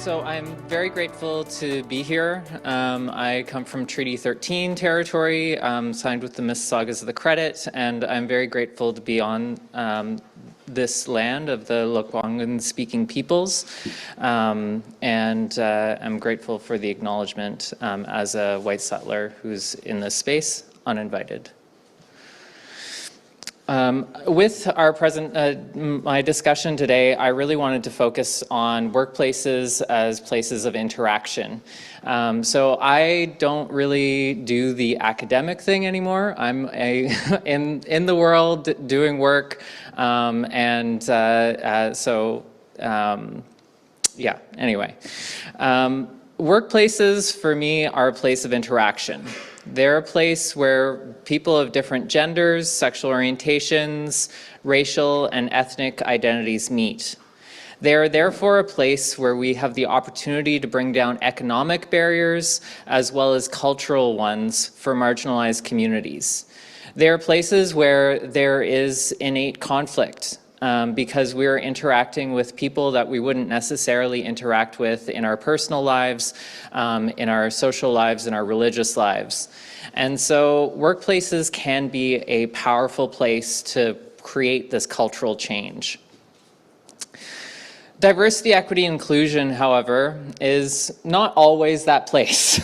So I'm very grateful to be here. I come from Treaty 13 territory, signed with the Mississaugas of the Credit, and I'm very grateful to be on this land of the Lekwungen-speaking peoples, and I'm grateful for the acknowledgement as a white settler who's in this space uninvited. With our my discussion today, I really wanted to focus on workplaces as places of interaction. So I don't really do the academic thing anymore. I'm in the world doing work, yeah, anyway. Workplaces for me are a place of interaction. They're a place where people of different genders, sexual orientations, racial and ethnic identities meet. They are therefore a place where we have the opportunity to bring down economic barriers as well as cultural ones for marginalized communities. They are places where there is innate conflict because we're interacting with people that we wouldn't necessarily interact with in our personal lives, in our social lives, in our religious lives. And so workplaces can be a powerful place to create this cultural change. Diversity, equity, inclusion, however, is not always that place.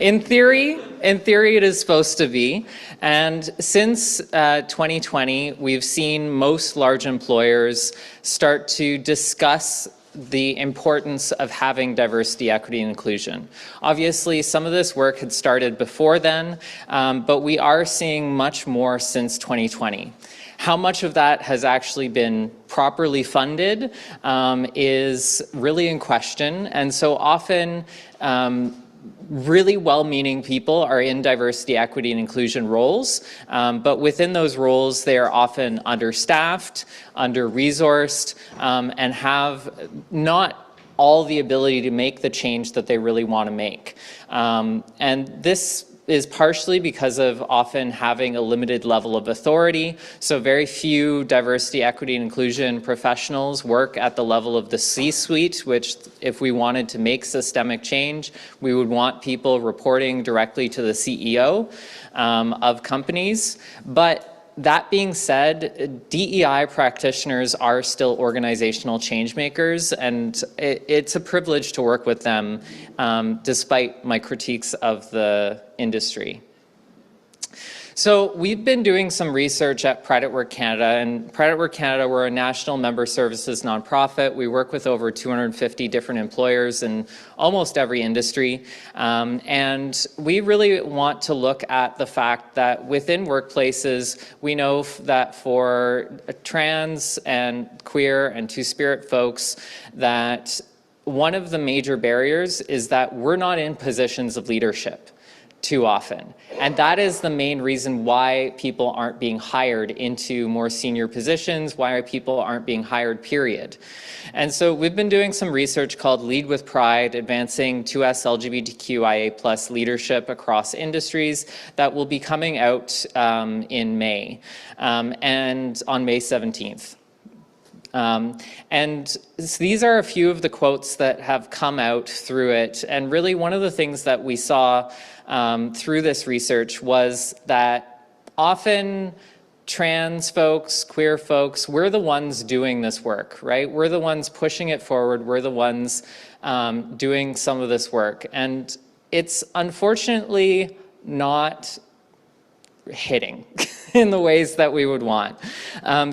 In theory, it is supposed to be. And since 2020, we've seen most large employers start to discuss the importance of having diversity, equity, and inclusion. Obviously, some of this work had started before then, but we are seeing much more since 2020. How much of that has actually been properly funded is really in question, and so often really well-meaning people are in diversity, equity, and inclusion roles, but within those roles they are often understaffed, under-resourced, and have not all the ability to make the change that they really want to make. And this is partially because of often having a limited level of authority. So very few diversity, equity, and inclusion professionals work at the level of the C-suite, which if we wanted to make systemic change, we would want people reporting directly to the CEO of companies. But that being said, DEI practitioners are still organizational change makers, and it's a privilege to work with them despite my critiques of the industry. So we've been doing some research at Pride at Work Canada, and Pride at Work Canada, we're a national member services nonprofit. We work with over 250 different employers in almost every industry, and we really want to look at the fact that within workplaces, we know that for trans and queer and two-spirit folks, that one of the major barriers is that we're not in positions of leadership too often. And that is the main reason why people aren't being hired into more senior positions, why people aren't being hired, period. And so we've been doing some research called Lead with Pride, Advancing 2S LGBTQIA+ Leadership Across Industries, that will be coming out in May, and on May 17th. And so these are a few of the quotes that have come out through it. And really one of the things that we saw through this research was that often trans folks, queer folks, we're the ones doing this work, right? We're the ones pushing it forward. We're the ones doing some of this work. And it's unfortunately not hitting in the ways that we would want.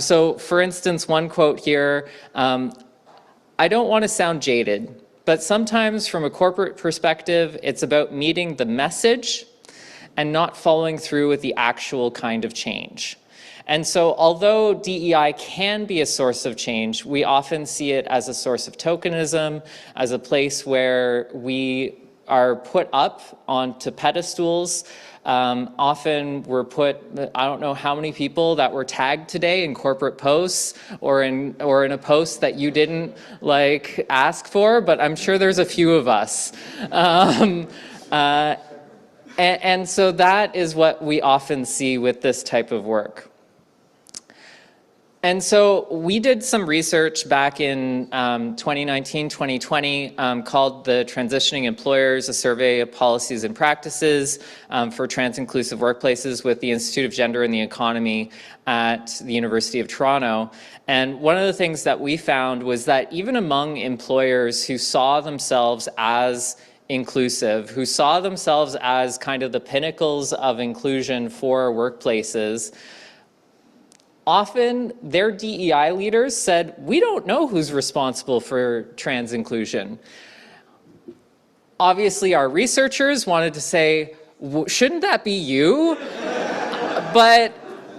So for instance, one quote here, I don't want to sound jaded, but sometimes from a corporate perspective, it's about meeting the message and not following through with the actual kind of change. And so although DEI can be a source of change, we often see it as a source of tokenism, as a place where we are put up onto pedestals. Often we're put, I don't know how many people that were tagged today in corporate posts or in a post that you didn't like ask for, but I'm sure there's a few of us. And so that is what we often see with this type of work. And so we did some research back in 2019, 2020 called the Transitioning Employers, a survey of policies and practices for trans-inclusive workplaces with the Institute of Gender and the Economy at the University of Toronto. And one of the things that we found was that even among employers who saw themselves as inclusive, who saw themselves as kind of the pinnacles of inclusion for workplaces, often their DEI leaders said, we don't know who's responsible for trans inclusion. Obviously, our researchers wanted to say, shouldn't that be you? But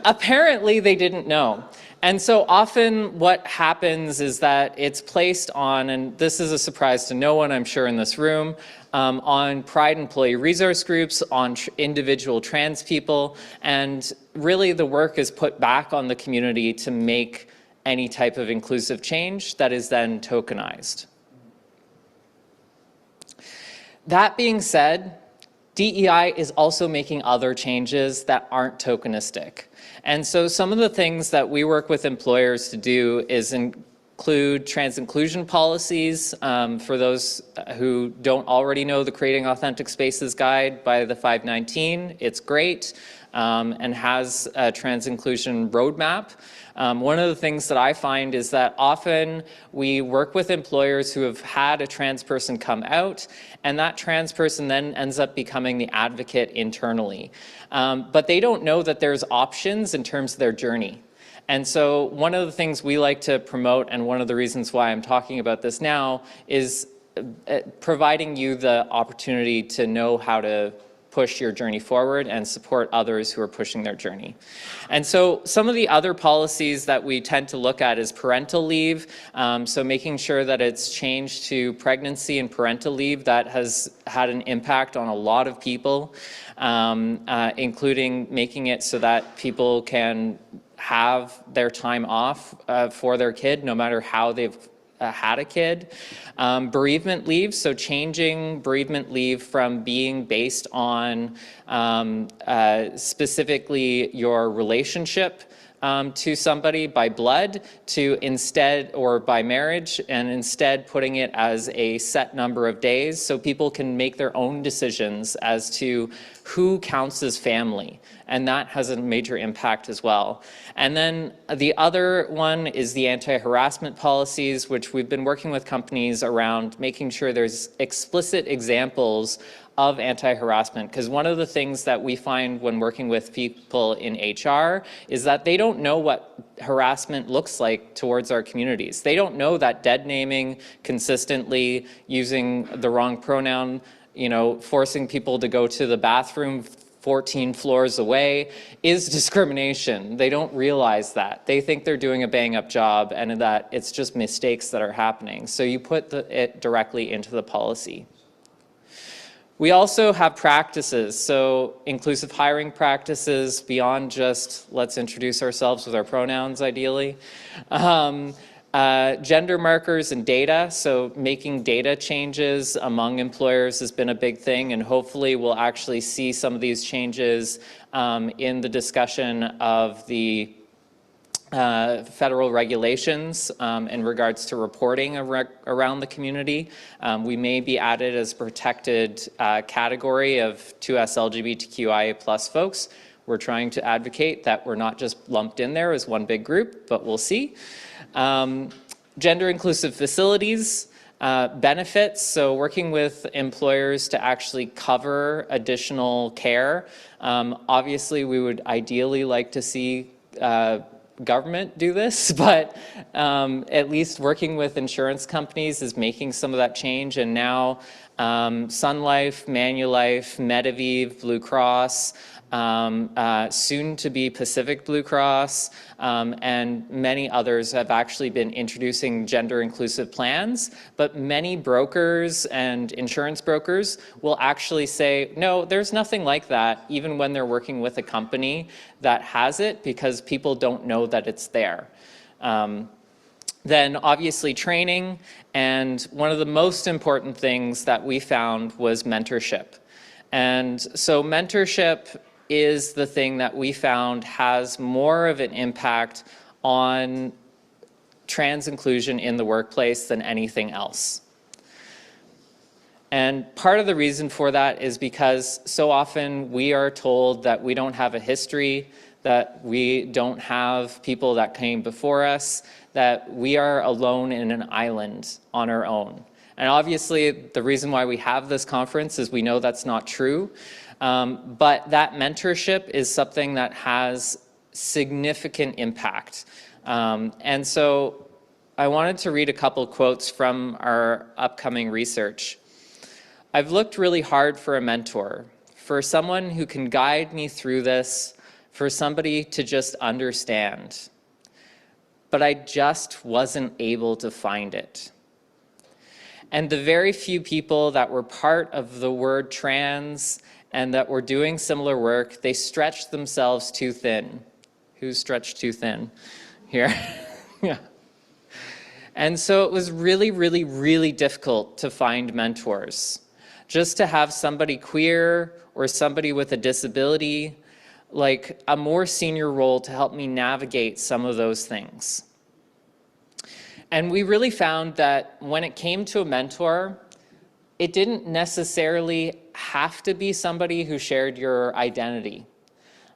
apparently they didn't know. And so often what happens is that it's placed on, and this is a surprise to no one, I'm sure, in this room, on Pride employee resource groups, on individual trans people, and really the work is put back on the community to make any type of inclusive change that is then tokenized. That being said, DEI is also making other changes that aren't tokenistic. And so some of the things that we work with employers to do is include trans inclusion policies. For those who don't already know the Creating Authentic Spaces Guide by the 519, it's great and has a trans inclusion roadmap. One of the things that I find is that often we work with employers who have had a trans person come out, and that trans person then ends up becoming the advocate internally. But they don't know that there's options in terms of their journey. And so one of the things we like to promote, and one of the reasons why I'm talking about this now, is providing you the opportunity to know how to push your journey forward and support others who are pushing their journey. And so some of the other policies that we tend to look at is parental leave. So making sure that it's changed to pregnancy and parental leave. That has had an impact on a lot of people, including making it so that people can have their time off for their kid, no matter how they've had a kid. Bereavement leave, so changing bereavement leave from being based on specifically your relationship to somebody by blood to instead, or by marriage, and instead putting it as a set number of days so people can make their own decisions as to who counts as family. And that has a major impact as well. And then the other one is the anti-harassment policies, which we've been working with companies around making sure there's explicit examples of anti-harassment, because one of the things that we find when working with people in HR is that they don't know what harassment looks like towards our communities. They don't know that dead naming consistently, using the wrong pronoun, you know, forcing people to go to the bathroom 14 floors away is discrimination. They don't realize that. They think they're doing a bang-up job and that it's just mistakes that are happening. So you put it directly into the policy. We also have practices, so inclusive hiring practices beyond just let's introduce ourselves with our pronouns ideally. Gender markers and data, so making data changes among employers has been a big thing, and hopefully we'll actually see some of these changes in the discussion of the federal regulations in regards to reporting around the community. We may be added as a protected category of 2S LGBTQIA+ folks. We're trying to advocate that we're not just lumped in there as one big group, but we'll see. Gender inclusive facilities, benefits, so working with employers to actually cover additional care. Obviously, we would ideally like to see government do this, but at least working with insurance companies is making some of that change. And now Sun Life, Manulife, Medivive, Blue Cross, soon to be Pacific Blue Cross, and many others have actually been introducing gender inclusive plans, but many brokers and insurance brokers will actually say, no, there's nothing like that, even when they're working with a company that has it, because people don't know that it's there. Then obviously training, and one of the most important things that we found was mentorship. And so mentorship is the thing that we found has more of an impact on trans inclusion in the workplace than anything else. And part of the reason for that is because so often we are told that we don't have a history, that we don't have people that came before us, that we are alone in an island on our own. And obviously, the reason why we have this conference is we know that's not true, but that mentorship is something that has significant impact. And so I wanted to read a couple quotes from our upcoming research. I've looked really hard for a mentor, for someone who can guide me through this, for somebody to just understand. But I just wasn't able to find it. And the very few people that were part of the word trans and that were doing similar work, they stretched themselves too thin. Who's stretched too thin? Here. Yeah. And so it was really, really, really difficult to find mentors. Just to have somebody queer or somebody with a disability, like a more senior role to help me navigate some of those things. And we really found that when it came to a mentor, it didn't necessarily have to be somebody who shared your identity.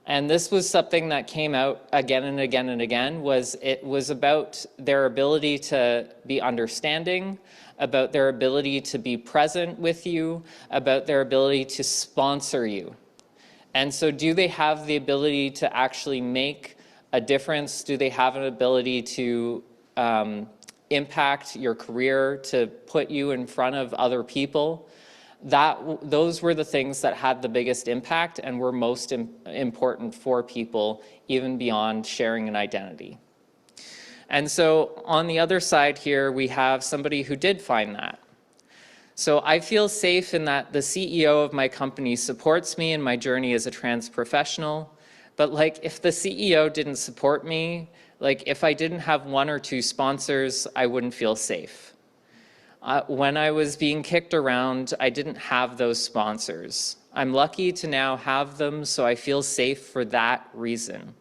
And this was something that came out again and again and again, it was about their ability to be understanding, about their ability to be present with you, about their ability to sponsor you. And so do they have the ability to actually make a difference? Do they have an ability to impact your career, to put you in front of other people? Those were the things that had the biggest impact and were most important for people, even beyond sharing an identity. And so on the other side here, we have somebody who did find that. So I feel safe in that the CEO of my company supports me in my journey as a trans professional. But like, if the CEO didn't support me, like if I didn't have 1 or 2 sponsors, I wouldn't feel safe. When I was being kicked around, I didn't have those sponsors. I'm lucky to now have them, so I feel safe for that reason.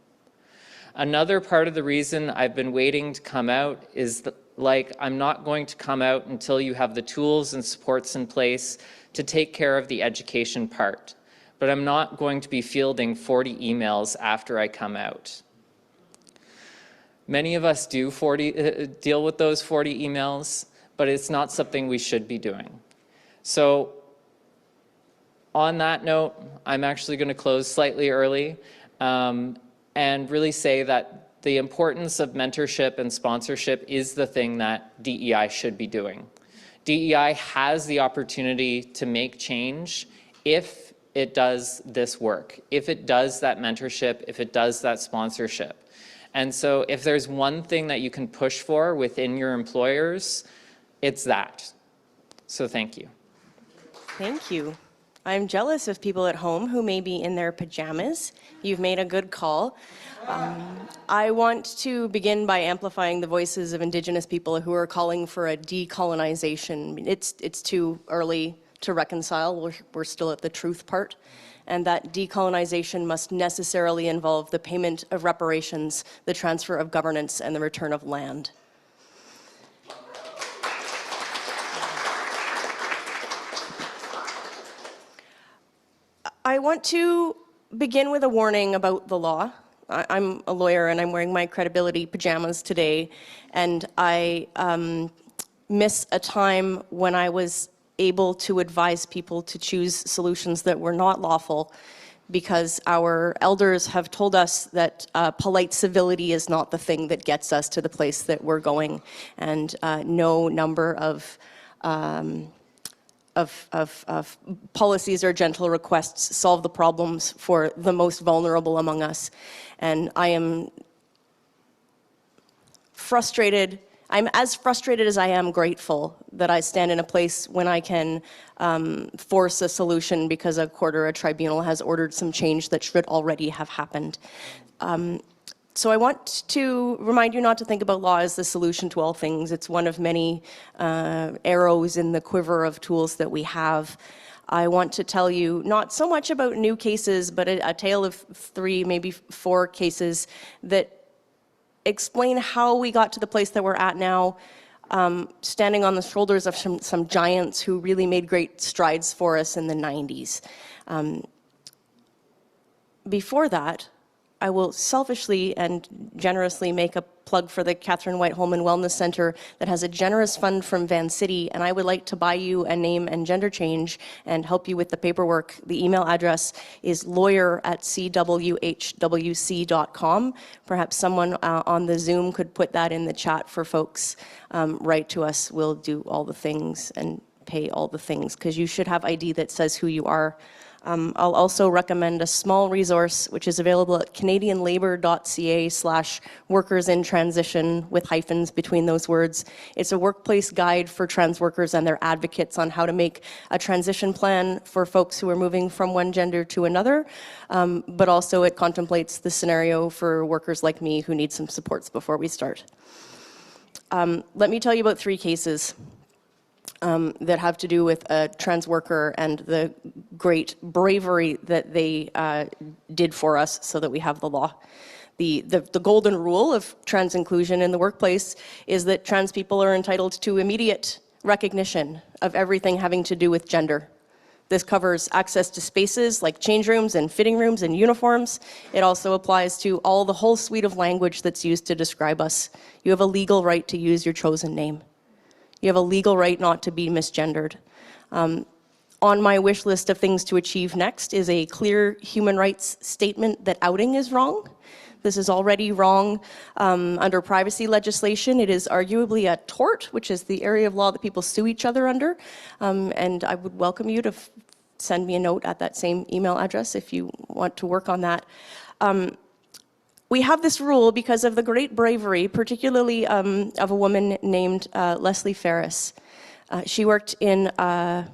Another part of the reason I've been waiting to come out is I'm not going to come out until you have the tools and supports in place to take care of the education part. But I'm not going to be fielding 40 emails after I come out. Many of us do deal with those 40 emails, but it's not something we should be doing. So on that note, I'm actually going to close slightly early. And really say that the importance of mentorship and sponsorship is the thing that DEI should be doing. DEI has the opportunity to make change if it does this work, if it does that mentorship, if it does that sponsorship. And so if there's one thing that you can push for within your employers, it's that. So thank you. Thank you. I'm jealous of people at home who may be in their pajamas. You've made a good call. I want to begin by amplifying the voices of Indigenous people who are calling for a decolonization. It's too early to reconcile. We're still at the truth part. And that decolonization must necessarily involve the payment of reparations, the transfer of governance, and the return of land. I want to begin with a warning about the law. I'm a lawyer and I'm wearing my credibility pajamas today, and I miss a time when I was able to advise people to choose solutions that were not lawful because our elders have told us that polite civility is not the thing that gets us to the place that we're going, and no number of policies or gentle requests solve the problems for the most vulnerable among us. And I am frustrated. I'm as frustrated as I am grateful that I stand in a place when I can force a solution because a court or a tribunal has ordered some change that should already have happened. So I want to remind you not to think about law as the solution to all things. It's one of many arrows in the quiver of tools that we have. I want to tell you not so much about new cases, but a tale of 3, maybe 4 cases that explain how we got to the place that we're at now, standing on the shoulders of some giants who really made great strides for us in the 90s. Before that, I will selfishly and generously make a plug for the Catherine White Holman Wellness Center that has a generous fund from Van City, and I would like to buy you a name and gender change and help you with the paperwork. The email address is lawyer@cwhwc.com. Perhaps someone on the Zoom could put that in the chat for folks. Write to us, we'll do all the things and pay all the things, because you should have ID that says who you are. I'll also recommend a small resource which is available at canadianlabour.ca/workers-in-transition with hyphens between those words. It's a workplace guide for trans workers and their advocates on how to make a transition plan for folks who are moving from one gender to another, but also it contemplates the scenario for workers like me who need some supports before we start. Let me tell you about 3 cases that have to do with a trans worker and the great bravery that they did for us so that we have the law. The golden rule of trans inclusion in the workplace is that trans people are entitled to immediate recognition of everything having to do with gender. This covers access to spaces like change rooms and fitting rooms and uniforms. It also applies to the whole suite of language that's used to describe us. You have a legal right to use your chosen name. You have a legal right not to be misgendered. On my wish list of things to achieve next is a clear human rights statement that outing is wrong. This is already wrong under privacy legislation. It is arguably a tort, which is the area of law that people sue each other under. And I would welcome you to send me a note at that same email address if you want to work on that. We have this rule because of the great bravery, particularly of a woman named Leslie Ferris. She worked in a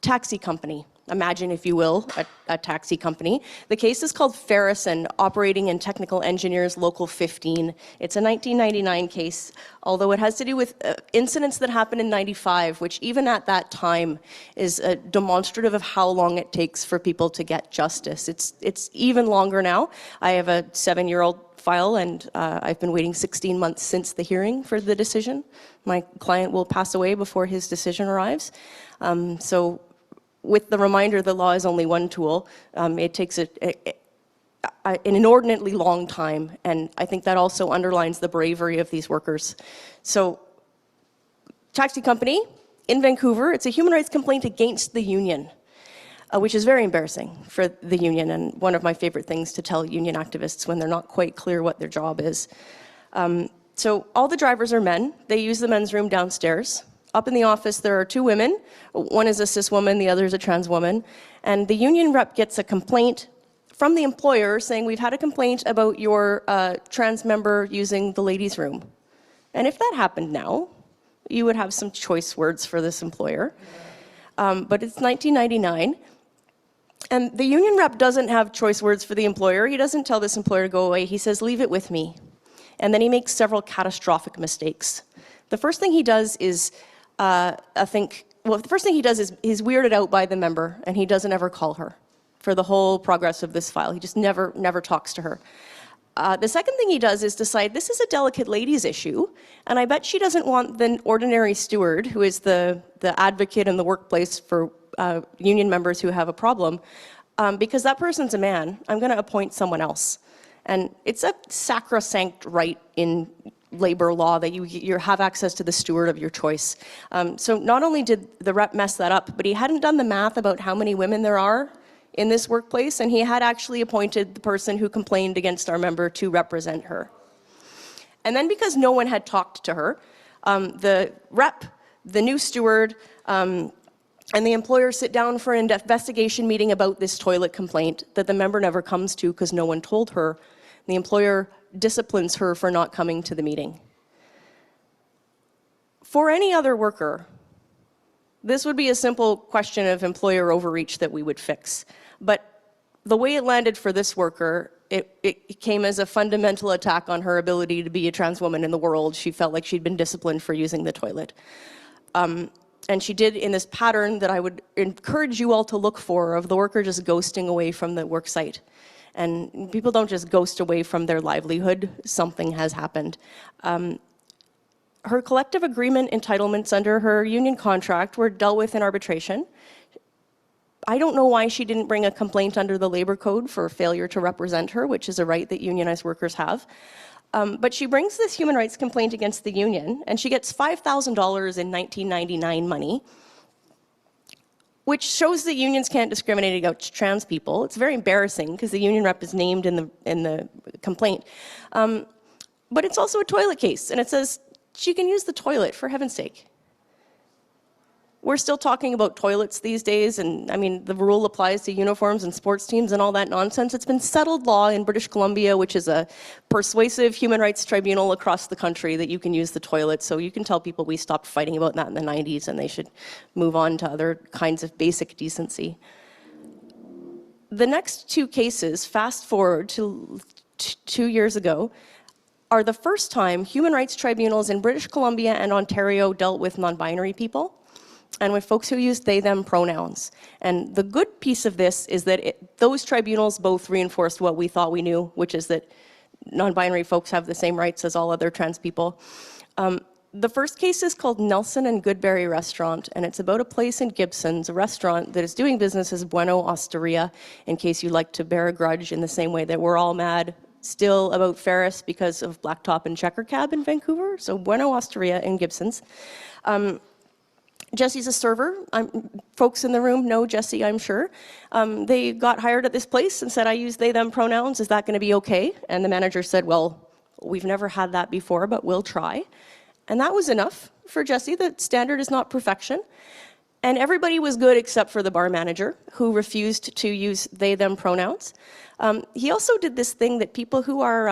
taxi company. Imagine, if you will, a taxi company. The case is called Ferris and Operating and Technical Engineers Local 15. It's a 1999 case, although it has to do with incidents that happened in 95, which even at that time is demonstrative of how long it takes for people to get justice. It's even longer now. I have a 7-year-old file, and I've been waiting 16 months since the hearing for the decision. My client will pass away before his decision arrives. So with the reminder the law is only one tool, it takes an inordinately long time, and I think that also underlines the bravery of these workers. So, taxi company in Vancouver, it's a human rights complaint against the union, which is very embarrassing for the union, and one of my favorite things to tell union activists when they're not quite clear what their job is. So all the drivers are men. They use the men's room downstairs. Up in the office, there are 2 women. One is a cis woman, the other is a trans woman. And the union rep gets a complaint from the employer saying, we've had a complaint about your trans member using the ladies' room. And if that happened now, you would have some choice words for this employer. But it's 1999. And the union rep doesn't have choice words for the employer. He doesn't tell this employer to go away. He says, leave it with me. And then he makes several catastrophic mistakes. The first thing he does is he's weirded out by the member, and he doesn't ever call her for the whole progress of this file. He just never talks to her. The second thing he does is decide this is a delicate ladies issue, and I bet she doesn't want the ordinary steward, who is the advocate in the workplace for union members who have a problem, because that person's a man. I'm going to appoint someone else. And it's a sacrosanct right in labor law that you have access to the steward of your choice. So not only did the rep mess that up, but he hadn't done the math about how many women there are in this workplace, and he had actually appointed the person who complained against our member to represent her. And then because no one had talked to her, the rep, the new steward, and the employer sit down for an investigation meeting about this toilet complaint that the member never comes to because no one told her. The employer disciplines her for not coming to the meeting. For any other worker, this would be a simple question of employer overreach that we would fix. But the way it landed for this worker, it came as a fundamental attack on her ability to be a trans woman in the world. She felt like she'd been disciplined for using the toilet. And she did in this pattern that I would encourage you all to look for, of the worker just ghosting away from the work site. And people don't just ghost away from their livelihood. Something has happened. Her collective agreement entitlements under her union contract were dealt with in arbitration. I don't know why she didn't bring a complaint under the Labor Code for failure to represent her, which is a right that unionized workers have. But she brings this human rights complaint against the union, and she gets $5,000 in 1999 money, which shows that unions can't discriminate against trans people. It's very embarrassing because the union rep is named in the complaint. But it's also a toilet case, and it says she can use the toilet, for heaven's sake. We're still talking about toilets these days, and I mean, the rule applies to uniforms and sports teams and all that nonsense. It's been settled law in British Columbia, which is a persuasive human rights tribunal across the country, that you can use the toilet. So you can tell people we stopped fighting about that in the 90s and they should move on to other kinds of basic decency. The next two cases, fast forward to 2 years ago, are the first time human rights tribunals in British Columbia and Ontario dealt with non-binary people, and with folks who use they, them pronouns. And the good piece of this is that those tribunals both reinforced what we thought we knew, which is that non-binary folks have the same rights as all other trans people. The first case is called Nelson and Goodberry Restaurant, and it's about a place in Gibsons, a restaurant that is doing business as Bueno Osteria, in case you like to bear a grudge in the same way that we're all mad still about Ferris because of Blacktop and Checker Cab in Vancouver. So Bueno Osteria in Gibsons. Jesse's a server. Folks in the room know Jesse, I'm sure. They got hired at this place and said, I use they, them pronouns. Is that going to be okay? And the manager said, well, we've never had that before, but we'll try. And that was enough for Jesse. The standard is not perfection. And everybody was good except for the bar manager, who refused to use they, them pronouns. He also did this thing that people who are...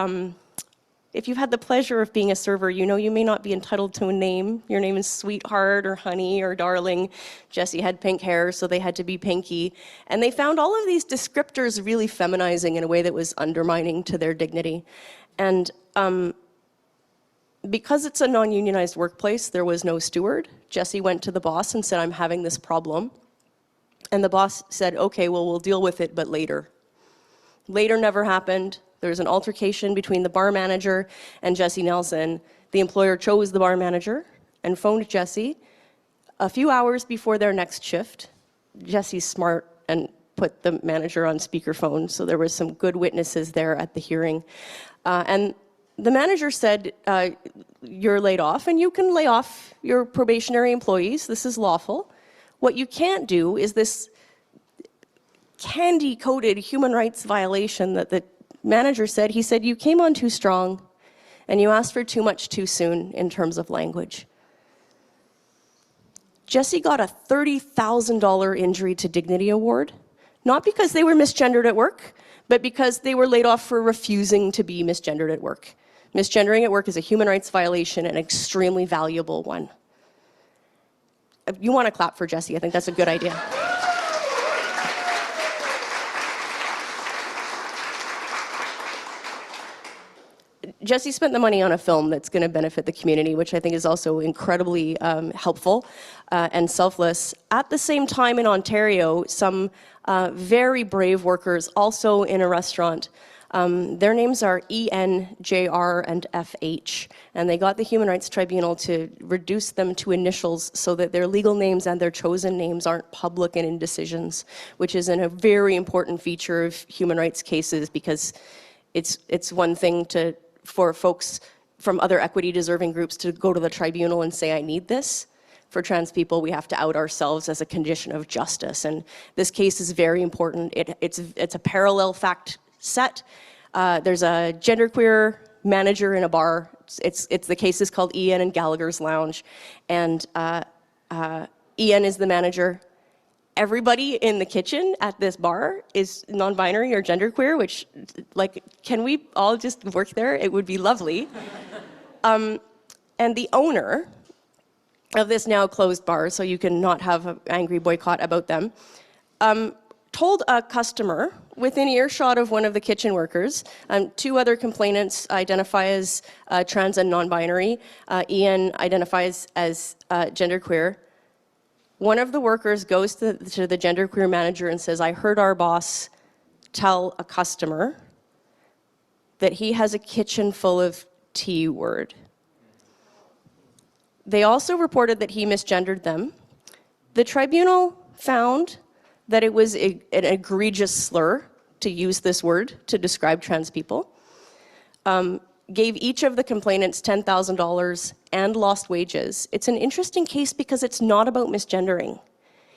if you've had the pleasure of being a server, you know you may not be entitled to a name. Your name is Sweetheart or Honey or Darling. Jesse had pink hair, so they had to be Pinky. And they found all of these descriptors really feminizing in a way that was undermining to their dignity. And because it's a non-unionized workplace, there was no steward. Jesse went to the boss and said, I'm having this problem. And the boss said, okay, well, we'll deal with it, but later. Later never happened. There was an altercation between the bar manager and Jesse Nelson. The employer chose the bar manager and phoned Jesse a few hours before their next shift. Jesse's smart and put the manager on speakerphone, so there were some good witnesses there at the hearing. And the manager said, you're laid off, and you can lay off your probationary employees. This is lawful. What you can't do is this candy-coated human rights violation that the manager said. He said, you came on too strong and you asked for too much too soon in terms of language. Jesse got a $30,000 injury to dignity award, not because they were misgendered at work, but because they were laid off for refusing to be misgendered at work. Misgendering at work is a human rights violation, an extremely valuable one. You want to clap for Jesse. I think that's a good idea. Jesse spent the money on a film that's going to benefit the community, which I think is also incredibly helpful and selfless. At the same time in Ontario, some very brave workers, also in a restaurant, their names are EN, JR, and FH, and they got the Human Rights Tribunal to reduce them to initials so that their legal names and their chosen names aren't public and in decisions, which is a very important feature of human rights cases, because it's one thing for folks from other equity-deserving groups to go to the tribunal and say, I need this. For trans people, we have to out ourselves as a condition of justice. And this case is very important. It's a parallel fact set. There's a genderqueer manager in a bar. The case is called Ian and Gallagher's Lounge. And Ian is the manager. Everybody in the kitchen at this bar is non-binary or genderqueer, which, like, can we all just work there? It would be lovely. And the owner of this now closed bar, so you can not have an angry boycott about them, told a customer within earshot of one of the kitchen workers, two other complainants identify as trans and non-binary. Ian identifies as genderqueer. One of the workers goes to the genderqueer manager and says, I heard our boss tell a customer that he has a kitchen full of T-word. They also reported that he misgendered them. The tribunal found that it was an egregious slur to use this word to describe trans people, gave each of the complainants $10,000 and lost wages. It's an interesting case because it's not about misgendering,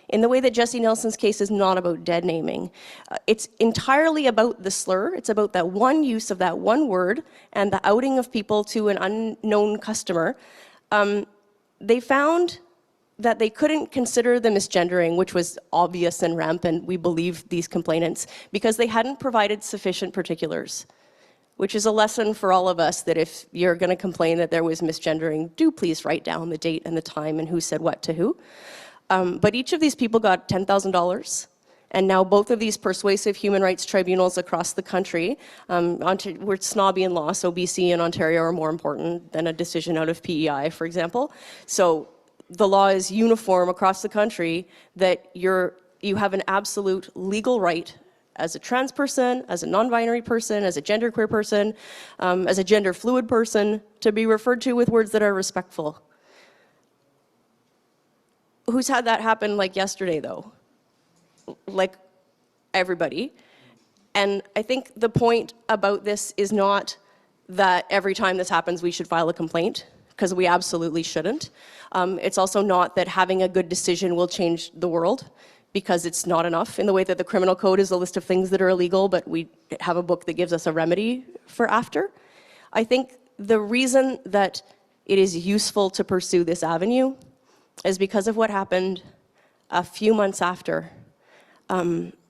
in the way that Jesse Nelson's case is not about dead naming. It's entirely about the slur. It's about that one use of that one word and the outing of people to an unknown customer. They found that they couldn't consider the misgendering, which was obvious and rampant, we believe these complainants, because they hadn't provided sufficient particulars, which is a lesson for all of us that if you're going to complain that there was misgendering, do please write down the date and the time and who said what to who. But each of these people got $10,000, and now both of these persuasive human rights tribunals across the country, we're snobby in law, so BC and Ontario are more important than a decision out of PEI, for example. So the law is uniform across the country that you have an absolute legal right as a trans person, as a non-binary person, as a genderqueer person, as a gender fluid person, to be referred to with words that are respectful. Who's had that happen like yesterday, though? Like everybody. And I think the point about this is not that every time this happens we should file a complaint, because we absolutely shouldn't. It's also not that having a good decision will change the world, because it's not enough, in the way that the criminal code is a list of things that are illegal, but we have a book that gives us a remedy for after. I think the reason that it is useful to pursue this avenue is because of what happened a few months after,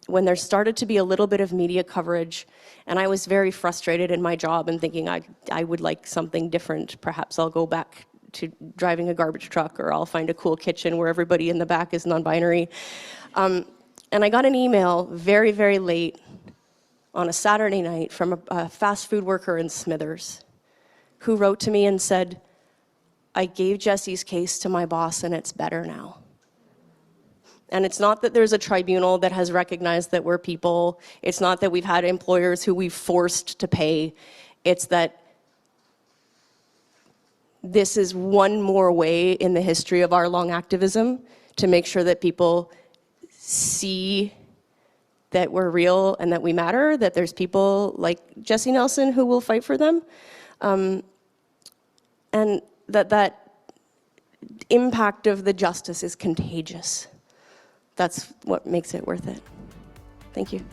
when there started to be a little bit of media coverage, and I was very frustrated in my job and thinking I would like something different. Perhaps I'll go back to driving a garbage truck, or I'll find a cool kitchen where everybody in the back is non-binary. And I got an email very, very late on a Saturday night from a fast food worker in Smithers, who wrote to me and said, "I gave Jesse's case to my boss and it's better now." And it's not that there's a tribunal that has recognized that we're people. It's not that we've had employers who we've forced to pay. It's that this is one more way in the history of our long activism to make sure that people see that we're real and that we matter, that there's people like Jesse Nelson who will fight for them, and that impact of the justice is contagious. That's what makes it worth it. Thank you.